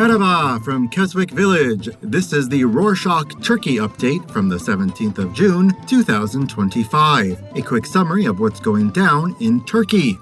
Merhaba from Keswick Village. This is the Rorschach Turkey update from the 17th of June, 2025. A quick summary of what's going down in Turkey.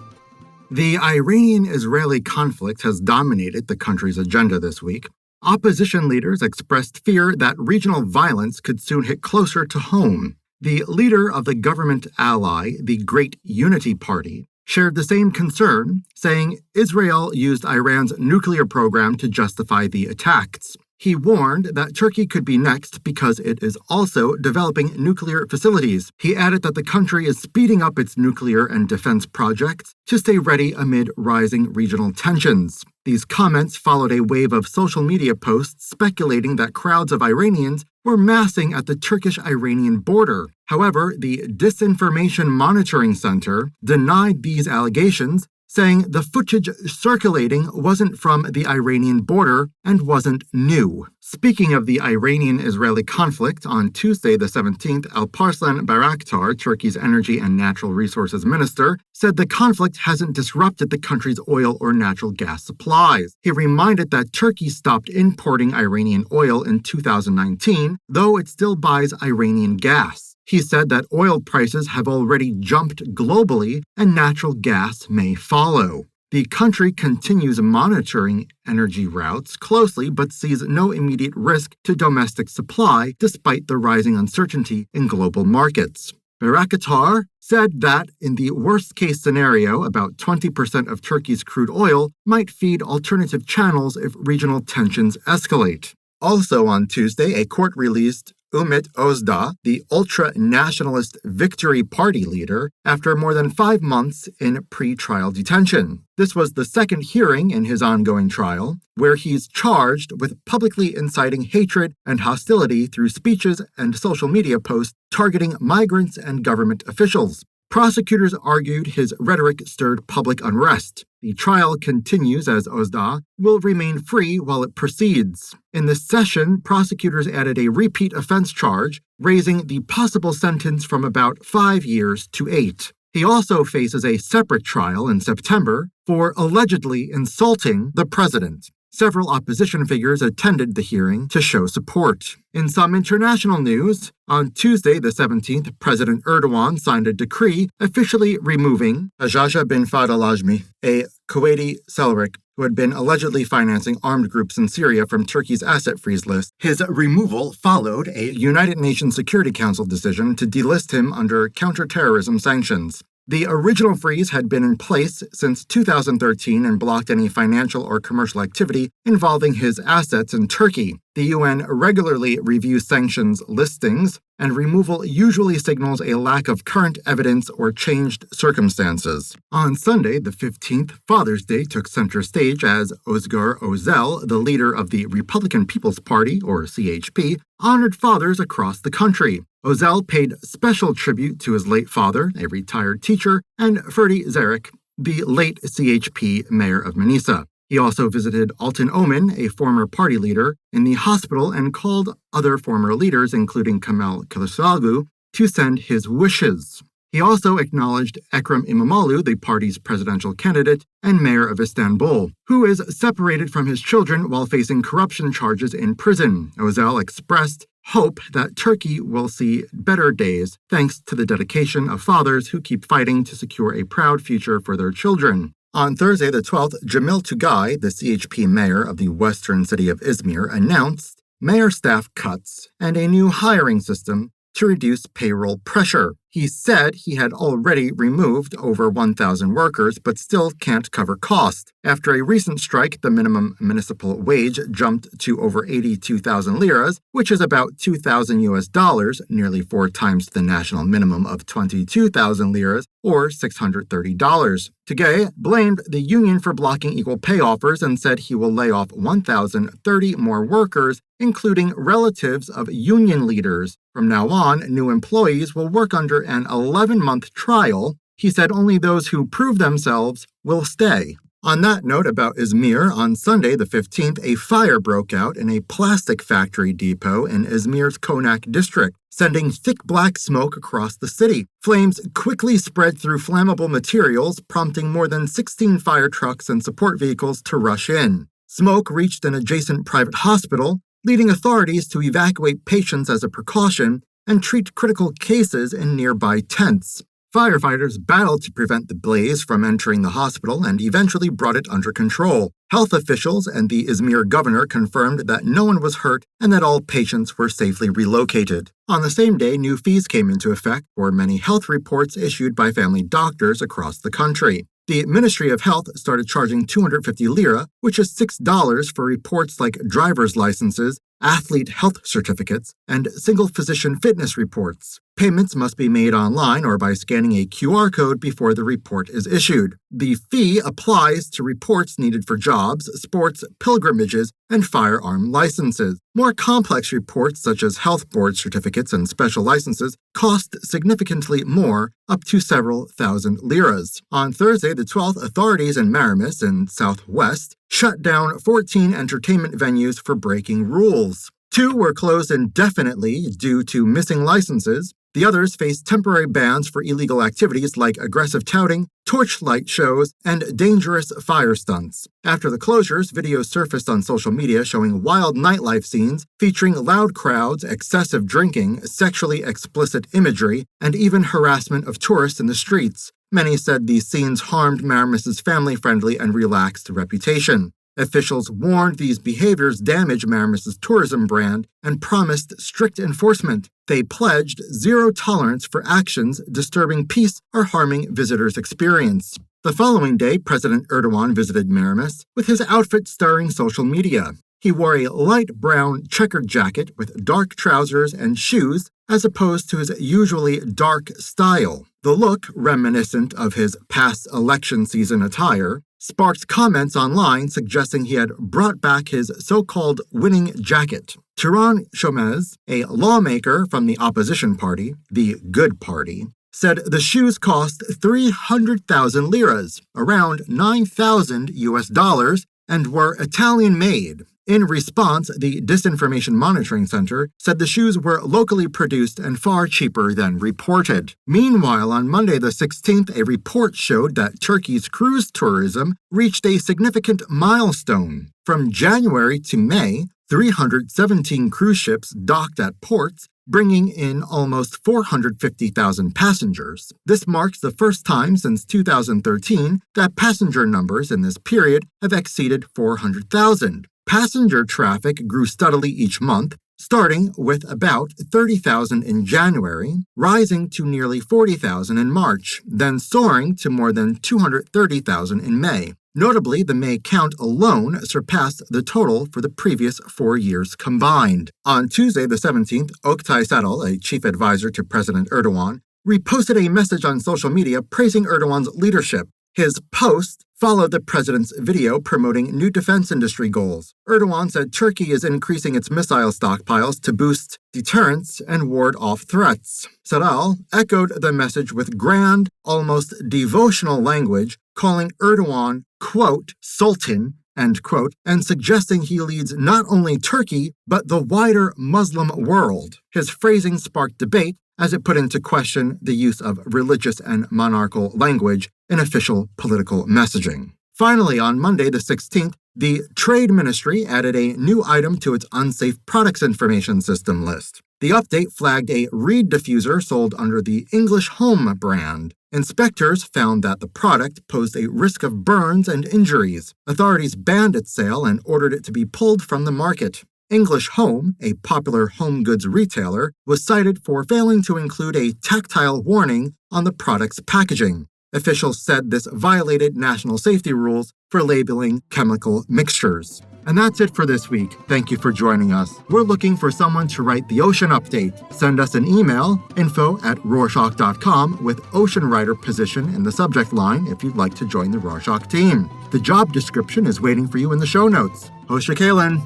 The Iranian-Israeli conflict has dominated the country's agenda this week. Opposition leaders expressed fear that regional violence could soon hit closer to home. The leader of the government ally, the Great Unity Party, shared the same concern, saying Israel used Iran's nuclear program to justify the attacks. He warned that Turkey could be next because it is also developing nuclear facilities. He added that the country is speeding up its nuclear and defense projects to stay ready amid rising regional tensions. These comments followed a wave of social media posts speculating that crowds of Iranians were massing at the Turkish-Iranian border. However, the Disinformation Monitoring Center denied these allegations, saying the footage circulating wasn't from the Iranian border and wasn't new. Speaking of the Iranian-Israeli conflict, on Tuesday the 17th, Alparslan Bayraktar, Turkey's energy and natural resources minister, said the conflict hasn't disrupted the country's oil or natural gas supplies. He reminded that Turkey stopped importing Iranian oil in 2019, though it still buys Iranian gas. He said that oil prices have already jumped globally and natural gas may follow. The country continues monitoring energy routes closely but sees no immediate risk to domestic supply despite the rising uncertainty in global markets. Bayraktar said that in the worst-case scenario, about 20% of Turkey's crude oil might feed alternative channels if regional tensions escalate. Also on Tuesday, a court released Özdağ, the ultra-nationalist Victory Party leader, after more than 5 months in pre-trial detention. This was the second hearing in his ongoing trial, where he's charged with publicly inciting hatred and hostility through speeches and social media posts targeting migrants and government officials. Prosecutors argued his rhetoric stirred public unrest. The trial continues as Özdağ will remain free while it proceeds. In this session, prosecutors added a repeat offense charge, raising the possible sentence from about 5 years to 8. He also faces a separate trial in September for allegedly insulting the president. Several opposition figures attended the hearing to show support. In some international news, on Tuesday the 17th, President Erdoğan signed a decree officially removing Hajjaj bin Fadl al-Ajmi, a Kuwaiti cleric who had been allegedly financing armed groups in Syria from Turkey's asset freeze list. His removal followed a United Nations Security Council decision to delist him under counterterrorism sanctions. The original freeze had been in place since 2013 and blocked any financial or commercial activity involving his assets in Turkey. The UN regularly reviews sanctions listings, and removal usually signals a lack of current evidence or changed circumstances. On Sunday, the 15th, Father's Day took center stage as Özgür Özel, the leader of the Republican People's Party, or CHP, honored fathers across the country. Özel paid special tribute to his late father, a retired teacher, and Ferdi Zarek, the late CHP mayor of Manisa. He also visited Altan Omen, a former party leader, in the hospital and called other former leaders, including Kemal Kılıçdaroğlu, to send his wishes. He also acknowledged Ekrem İmamoğlu, the party's presidential candidate and mayor of Istanbul, who is separated from his children while facing corruption charges in prison. Özel expressed hope that Turkey will see better days thanks to the dedication of fathers who keep fighting to secure a proud future for their children. On Thursday the 12th, Cemil Tugay, the CHP mayor of the western city of İzmir, announced mayor staff cuts and a new hiring system to reduce payroll pressure. He said he had already removed over 1,000 workers but still can't cover cost. After a recent strike, the minimum municipal wage jumped to over 82,000 liras, which is about $2,000, nearly 4 times the national minimum of 22,000 liras, or $630. Tugay blamed the union for blocking equal pay offers and said he will lay off 1,030 more workers, including relatives of union leaders. From now on, new employees will work under an 11-month trial. He said only those who prove themselves will stay. On that note about İzmir, on Sunday the 15th, a fire broke out in a plastic factory depot in İzmir's Konak district, sending thick black smoke across the city. Flames quickly spread through flammable materials, prompting more than 16 fire trucks and support vehicles to rush in. Smoke reached an adjacent private hospital, leading authorities to evacuate patients as a precaution and treat critical cases in nearby tents. Firefighters battled to prevent the blaze from entering the hospital and eventually brought it under control. Health officials and the İzmir governor confirmed that no one was hurt and that all patients were safely relocated. On the same day, new fees came into effect for many health reports issued by family doctors across the country. The Ministry of Health started charging 250 lira, which is $6 for reports like driver's licenses, athlete health certificates, and single physician fitness reports. Payments must be made online or by scanning a QR code before the report is issued. The fee applies to reports needed for jobs, sports, pilgrimages, and firearm licenses. More complex reports, such as health board certificates and special licenses, cost significantly more, up to several thousand liras. On Thursday, the 12th, authorities in Marmaris in Southwest shut down 14 entertainment venues for breaking rules. 2 were closed indefinitely due to missing licenses. The others faced temporary bans for illegal activities like aggressive touting, torchlight shows, and dangerous fire stunts. After the closures, videos surfaced on social media showing wild nightlife scenes featuring loud crowds, excessive drinking, sexually explicit imagery, and even harassment of tourists in the streets. Many said these scenes harmed Marmaris's family-friendly and relaxed reputation. Officials warned these behaviors damage Marmaris's tourism brand and promised strict enforcement. They pledged zero tolerance for actions disturbing peace or harming visitors' experience. The following day, President Erdoğan visited Marmaris with his outfit stirring social media. He wore a light brown checkered jacket with dark trousers and shoes as opposed to his usually dark style. The look, reminiscent of his past election season attire, sparked comments online suggesting he had brought back his so-called winning jacket. Turan Şomez, a lawmaker from the opposition party, the Good Party, said the shoes cost 300,000 liras, around $9,000, and were Italian-made. In response, the Disinformation Monitoring Center said the shoes were locally produced and far cheaper than reported. Meanwhile, on Monday the 16th, a report showed that Turkey's cruise tourism reached a significant milestone. From January to May, 317 cruise ships docked at ports, bringing in almost 450,000 passengers. This marks the first time since 2013 that passenger numbers in this period have exceeded 400,000. Passenger traffic grew steadily each month, starting with about 30,000 in January, rising to nearly 40,000 in March, then soaring to more than 230,000 in May. Notably, the May count alone surpassed the total for the previous 4 years combined. On Tuesday, the 17th, Oktay Serol, a chief advisor to President Erdoğan, reposted a message on social media praising Erdoğan's leadership. His post followed the president's video promoting new defense industry goals. Erdoğan said Turkey is increasing its missile stockpiles to boost deterrence and ward off threats. Serol echoed the message with grand, almost devotional language, calling Erdoğan, quote, Sultan, end quote, and suggesting he leads not only Turkey, but the wider Muslim world. His phrasing sparked debate as it put into question the use of religious and monarchical language in official political messaging. Finally, on Monday the 16th, the Trade Ministry added a new item to its unsafe products information system list. The update flagged a reed diffuser sold under the English Home brand. Inspectors found that the product posed a risk of burns and injuries. Authorities banned its sale and ordered it to be pulled from the market. English Home, a popular home goods retailer, was cited for failing to include a tactile warning on the product's packaging. Officials said this violated national safety rules for labeling chemical mixtures. And that's it for this week. Thank you for joining us. We're looking for someone to write the Ocean Update. Send us an email, info@rorschach.com, with Ocean Writer position in the subject line if you'd like to join the Rorschach team. The job description is waiting for you in the show notes. Hoşça kalın.